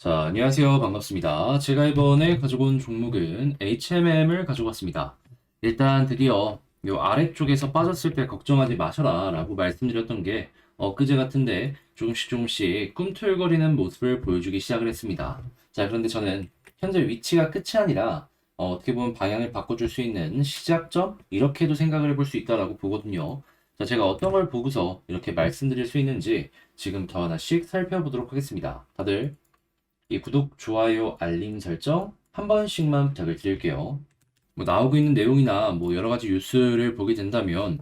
자, 안녕하세요. 반갑습니다. 제가 이번에 가지고 온 종목은 HMM을 가지고 왔습니다. 일단 드디어 요 아래쪽에서 빠졌을 때 걱정하지 마셔라 라고 말씀드렸던 게 엊그제 같은데 조금씩 꿈틀거리는 모습을 보여주기 시작을 했습니다. 자, 그런데 저는 현재 위치가 끝이 아니라 어떻게 보면 방향을 바꿔줄 수 있는 시작점? 이렇게도 생각을 해볼 수 있다라고 보거든요. 자, 제가 어떤 걸 보고서 이렇게 말씀드릴 수 있는지 지금부터 하나씩 살펴보도록 하겠습니다. 다들 이 구독, 좋아요, 알림 설정 한 번씩만 부탁을 드릴게요. 뭐 나오고 있는 내용이나 뭐 여러 가지 뉴스를 보게 된다면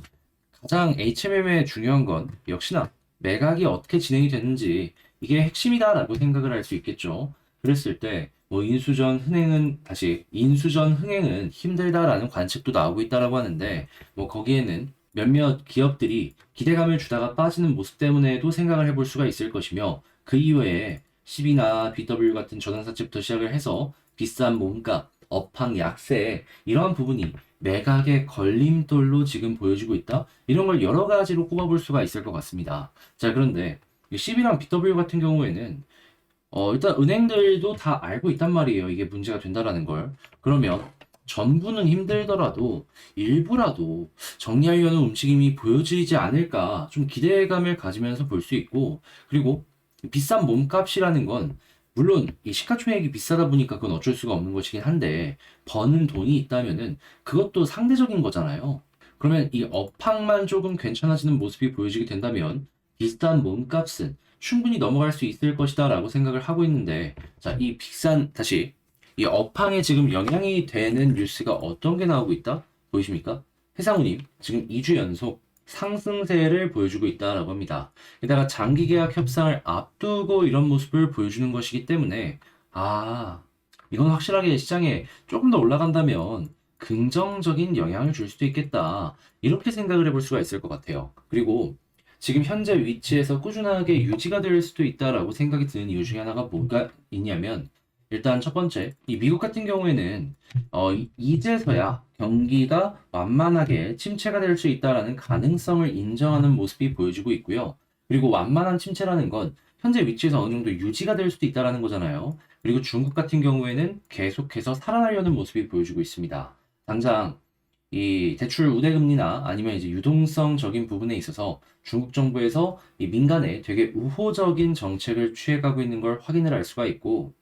가장 HMM의 중요한 건 역시나 매각이 어떻게 진행이 됐는지 이게 핵심이다라고 생각을 할 수 있겠죠. 그랬을 때 뭐 인수전 흥행은 힘들다라는 관측도 나오고 있다라고 하는데 뭐 거기에는 몇몇 기업들이 기대감을 주다가 빠지는 모습 때문에도 생각을 해볼 수가 있을 것이며 그 이외에 CB나 BW 같은 저당사채부터 시작을 해서 비싼 몸값, 업황 약세 이러한 부분이 매각의 걸림돌로 지금 보여지고 있다. 이런 걸 여러 가지로 꼽아볼 수가 있을 것 같습니다. 자, 그런데 CB랑 BW 같은 경우에는 일단 은행들도 다 알고 있단 말이에요. 이게 문제가 된다라는 걸. 그러면 전부는 힘들더라도 일부라도 정리하려는 움직임이 보여지지 않을까 좀 기대감을 가지면서 볼 수 있고, 그리고 비싼 몸값이라는 건 물론 이 시가총액이 비싸다 보니까 그건 어쩔 수가 없는 것이긴 한데 버는 돈이 있다면은 그것도 상대적인 거잖아요. 그러면 이 업황만 조금 괜찮아지는 모습이 보여지게 된다면 비싼 몸값은 충분히 넘어갈 수 있을 것이다 라고 생각을 하고 있는데, 자, 다시 이 업황에 지금 영향이 되는 뉴스가 어떤 게 나오고 있다? 보이십니까? 해상우님 지금 2주 연속 상승세를 보여주고 있다라고 합니다. 게다가 장기 계약 협상을 앞두고 이런 모습을 보여주는 것이기 때문에 아, 이건 확실하게 시장에 조금 더 올라간다면 긍정적인 영향을 줄 수도 있겠다. 이렇게 생각을 해볼 수가 있을 것 같아요. 그리고 지금 현재 위치에서 꾸준하게 유지가 될 수도 있다라고 생각이 드는 이유 중에 하나가 뭐가 있냐면, 일단 첫 번째, 이 미국 같은 경우에는 이제서야 경기가 완만하게 침체가 될 수 있다라는 가능성을 인정하는 모습이 보여지고 있고요. 그리고 완만한 침체라는 건 현재 위치에서 어느 정도 유지가 될 수도 있다라는 거잖아요. 그리고 중국 같은 경우에는 계속해서 살아나려는 모습이 보여지고 있습니다. 당장 이 대출 우대금리나 아니면 이제 유동성적인 부분에 있어서 중국 정부에서 이 민간에 되게 우호적인 정책을 취해가고 있는 걸 확인을 할 수가 있고,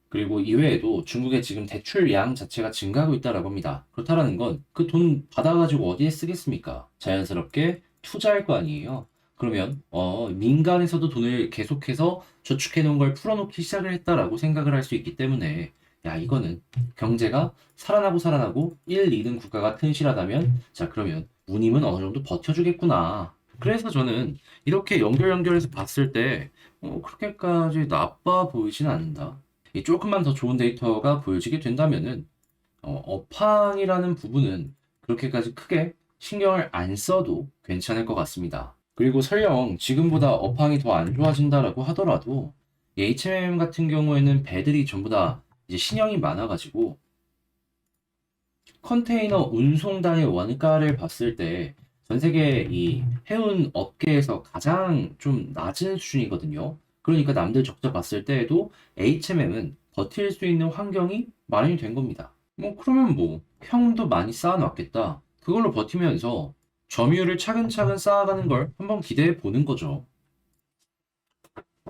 그리고 이외에도 중국의 지금 대출량 자체가 증가하고 있다라고 합니다. 그렇다라는 건 그 돈 받아가지고 어디에 쓰겠습니까? 자연스럽게 투자할 거 아니에요. 그러면 민간에서도 돈을 계속해서 저축해 놓은 걸 풀어놓기 시작을 했다라고 생각을 할 수 있기 때문에 야, 이거는 경제가 살아나고 1, 2등 국가가 튼실하다면 자, 그러면 운임은 어느 정도 버텨주겠구나. 그래서 저는 이렇게 연결해서 봤을 때 그렇게까지 나빠 보이진 않는다. 이 조금만 더 좋은 데이터가 보여지게 된다면은 업황이라는 부분은 그렇게까지 크게 신경을 안 써도 괜찮을 것 같습니다. 그리고 설령 지금보다 업황이 더 안 좋아진다라고 하더라도 이 HMM 같은 경우에는 배들이 전부 다 이제 신형이 많아가지고 컨테이너 운송단의 원가를 봤을 때 전 세계 이 해운 업계에서 가장 좀 낮은 수준이거든요. 그러니까 남들 적자 봤을 때에도 HMM은 버틸 수 있는 환경이 마련이 된 겁니다. 뭐 그러면 뭐 평도 많이 쌓아놨겠다. 그걸로 버티면서 점유율을 차근차근 쌓아가는 걸 한번 기대해 보는 거죠.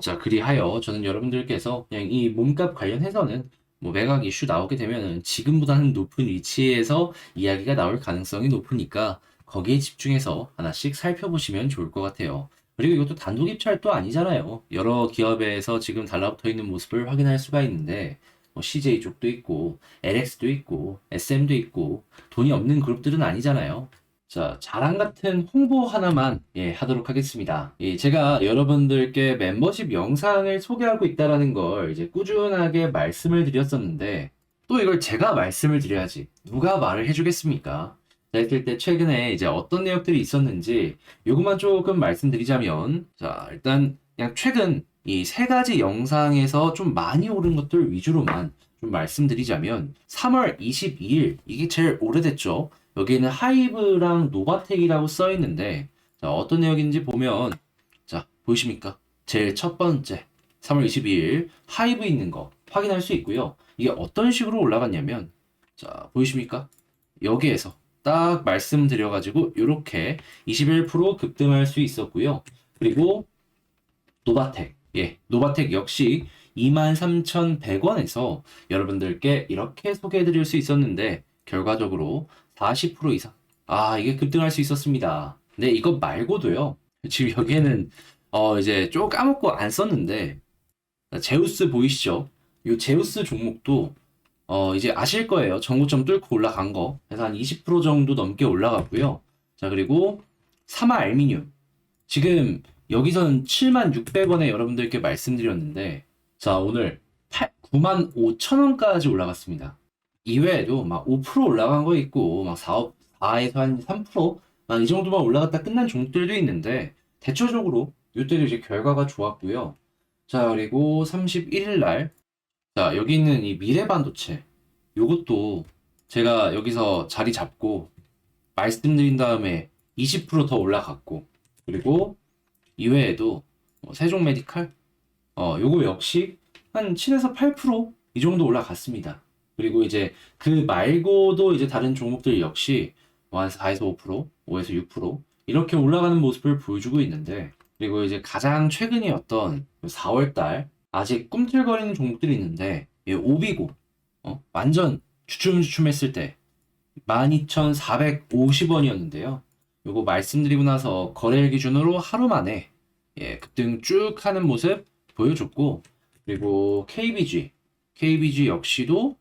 자, 그리하여 저는 여러분들께서 그냥 이 몸값 관련해서는 뭐 매각 이슈 나오게 되면은 지금보다는 높은 위치에서 이야기가 나올 가능성이 높으니까 거기에 집중해서 하나씩 살펴보시면 좋을 것 같아요. 그리고 이것도 단독 입찰도 아니잖아요. 여러 기업에서 지금 달라붙어 있는 모습을 확인할 수가 있는데 뭐 CJ 쪽도 있고 LX도 있고 SM도 있고 돈이 없는 그룹들은 아니잖아요. 자, 자랑 같은 홍보 하나만 하도록 하겠습니다. 제가 여러분들께 멤버십 영상을 소개하고 있다라는 걸 이제 꾸준하게 말씀을 드렸었는데 또 이걸 제가 말씀을 드려야지 누가 말을 해주겠습니까? 자, 했을 때 최근에 이제 어떤 내역들이 있었는지 요것만 조금 말씀드리자면, 자, 일단 그냥 최근 이 세 가지 영상에서 좀 많이 오른 것들 위주로만 좀 말씀드리자면 3월 22일 이게 제일 오래됐죠. 여기에는 하이브랑 노바텍이라고 써 있는데, 자, 어떤 내용인지 보면, 자, 보이십니까? 제일 첫 번째. 3월 22일 하이브 있는 거 확인할 수 있고요. 이게 어떤 식으로 올라갔냐면, 자, 보이십니까? 여기에서 딱 말씀드려가지고 이렇게 21% 급등할 수 있었고요. 그리고 노바텍, 노바텍 역시 23,100원에서 여러분들께 이렇게 소개해드릴 수 있었는데 결과적으로 40% 이상, 이게 급등할 수 있었습니다. 근데 이거 말고도요. 지금 여기에는 이제 좀 까먹고 안 썼는데 제우스 보이시죠? 이 제우스 종목도 이제 아실 거예요. 전고점 뚫고 올라간 거. 그래서 한 20% 정도 넘게 올라갔고요. 자, 그리고 사마 알미늄. 지금 여기서는 76,600원에 여러분들께 말씀드렸는데, 자, 오늘 95,000원까지 올라갔습니다. 이외에도 막 5% 올라간 거 있고, 막 4에서 한 3%? 막 이 정도만 올라갔다 끝난 종목들도 있는데, 대체적으로 이때도 이제 결과가 좋았고요. 자, 그리고 31일 날, 자, 여기 있는 이 미래반도체. 요것도 제가 여기서 자리 잡고 말씀드린 다음에 20%더 올라갔고, 그리고 이외에도 세종 메디칼, 요거 역시 한 7에서 8%이 정도 올라갔습니다. 그리고 이제 그 말고도 이제 다른 종목들 역시 한 4에서 5%, 5에서 6% 이렇게 올라가는 모습을 보여주고 있는데, 그리고 이제 가장 최근이었던 4월달 아직 꿈틀거리는 종목들이 있는데, 오비고 완전 주춤주춤했을 때 12,450원이었는데요. 요거 말씀드리고 나서 거래일 기준으로 하루 만에 급등 쭉 하는 모습 보여줬고, 그리고 KBG 역시도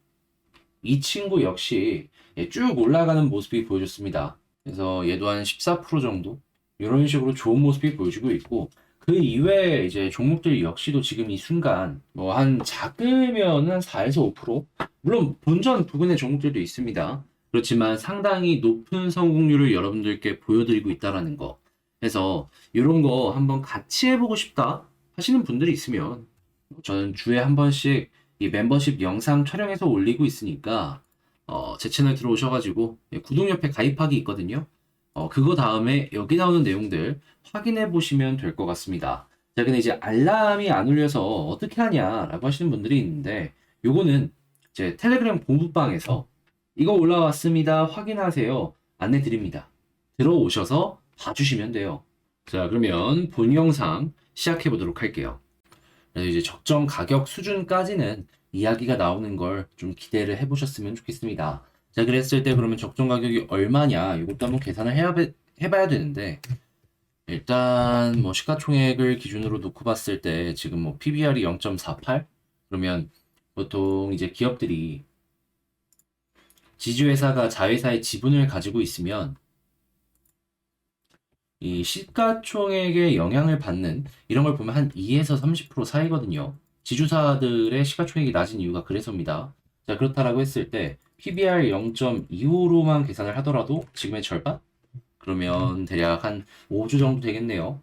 이 친구 역시 쭉 올라가는 모습이 보여줬습니다. 그래서 얘도 한 14% 정도 이런 식으로 좋은 모습이 보여주고 있고, 그 이외에 이제 종목들 역시도 지금 이 순간 뭐 한 작으면 한 4에서 5%, 물론 본전 부근의 종목들도 있습니다. 그렇지만 상당히 높은 성공률을 여러분들께 보여드리고 있다라는 거. 그래서 이런 거 한번 같이 해보고 싶다 하시는 분들이 있으면 저는 주에 한 번씩 이 멤버십 영상 촬영해서 올리고 있으니까 제 채널 들어오셔가지고 구독 옆에 가입하기 있거든요. 그거 다음에 여기 나오는 내용들 확인해 보시면 될 것 같습니다. 자, 근데 이제 알람이 안 울려서 어떻게 하냐라고 하시는 분들이 있는데, 요거는 제 텔레그램 공부방에서 이거 올라왔습니다, 확인하세요, 안내 드립니다. 들어오셔서 봐주시면 돼요. 자, 그러면 본 영상 시작해 보도록 할게요. 그래서 이제 적정 가격 수준까지는 이야기가 나오는 걸 좀 기대를 해보셨으면 좋겠습니다. 자, 그랬을 때 그러면 적정 가격이 얼마냐, 이것도 한번 계산을 해봐야 되는데, 일단 뭐 시가총액을 기준으로 놓고 봤을 때 지금 뭐 PBR이 0.48? 그러면 보통 이제 기업들이 지주회사가 자회사의 지분을 가지고 있으면 이 시가총액에 영향을 받는 이런 걸 보면 한 2에서 30% 사이거든요. 지주사들의 시가총액이 낮은 이유가 그래서입니다. 자, 그렇다라고 했을 때 PBR 0.25로만 계산을 하더라도 지금의 절반? 그러면 대략 한 5주 정도 되겠네요.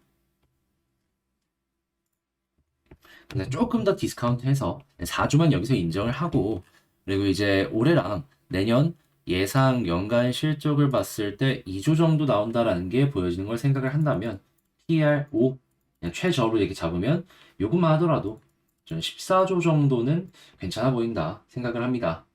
근데 조금 더 디스카운트해서 4주만 여기서 인정을 하고, 그리고 이제 올해랑 내년 예상 연간 실적을 봤을 때 2조 정도 나온다라는 게 보여지는 걸 생각을 한다면 PER 5 그냥 최저로 이렇게 잡으면 요것만 하더라도 저는 14조 정도는 괜찮아 보인다 생각을 합니다.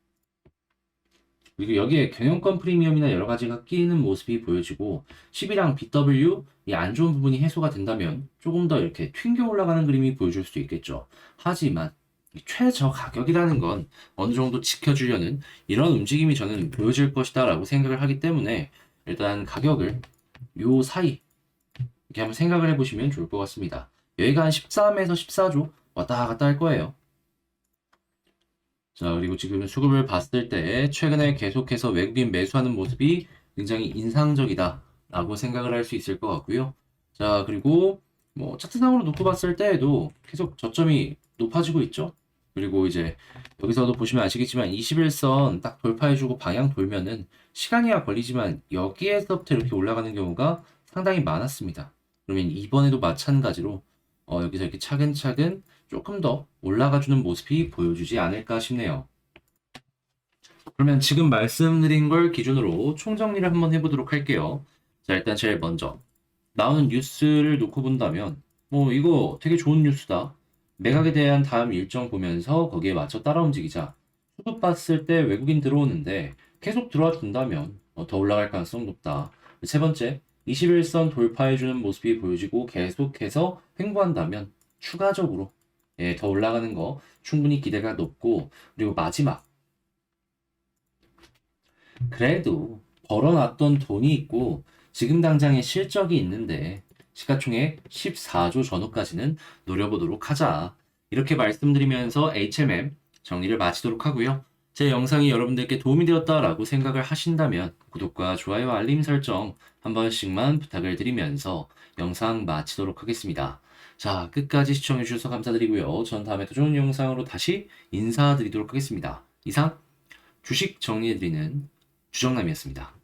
그리고 여기에 경영권 프리미엄이나 여러 가지가 끼는 모습이 보여지고 10이랑 BW 이 안 좋은 부분이 해소가 된다면 조금 더 이렇게 튕겨 올라가는 그림이 보여줄 수 있겠죠. 하지만 이 최저 가격이라는 건 어느 정도 지켜주려는 이런 움직임이 저는 보여질 것이다 라고 생각을 하기 때문에 일단 가격을 요 사이 이렇게 한번 생각을 해보시면 좋을 것 같습니다. 여기가 한 13에서 14조 왔다 갔다 할 거예요. 자, 그리고 지금 수급을 봤을 때 최근에 계속해서 외국인 매수하는 모습이 굉장히 인상적이다 라고 생각을 할 수 있을 것 같고요. 자, 그리고 뭐 차트상으로 놓고 봤을 때에도 계속 저점이 높아지고 있죠. 그리고 이제 여기서도 보시면 아시겠지만 21선 딱 돌파해주고 방향 돌면은 시간이야 걸리지만 여기에서부터 이렇게 올라가는 경우가 상당히 많았습니다. 그러면 이번에도 마찬가지로 여기서 이렇게 차근차근 조금 더 올라가주는 모습이 보여주지 않을까 싶네요. 그러면 지금 말씀드린 걸 기준으로 총정리를 한번 해보도록 할게요. 자, 일단 제일 먼저 나오는 뉴스를 놓고 본다면 뭐 이거 되게 좋은 뉴스다. 매각에 대한 다음 일정 보면서 거기에 맞춰 따라 움직이자. 수급 봤을 때 외국인 들어오는데 계속 들어와 준다면 더 올라갈 가능성 높다. 세 번째, 21선 돌파해주는 모습이 보여지고 계속해서 횡보한다면 추가적으로 더 올라가는 거 충분히 기대가 높고, 그리고 마지막, 그래도 벌어놨던 돈이 있고 지금 당장의 실적이 있는데 시가총액 14조 전후까지는 노려보도록 하자. 이렇게 말씀드리면서 HMM 정리를 마치도록 하고요. 제 영상이 여러분들께 도움이 되었다라고 생각을 하신다면 구독과 좋아요, 알림 설정 한 번씩만 부탁을 드리면서 영상 마치도록 하겠습니다. 자, 끝까지 시청해주셔서 감사드리고요. 전 다음에 더 좋은 영상으로 다시 인사드리도록 하겠습니다. 이상 주식 정리해드리는 주정남이었습니다.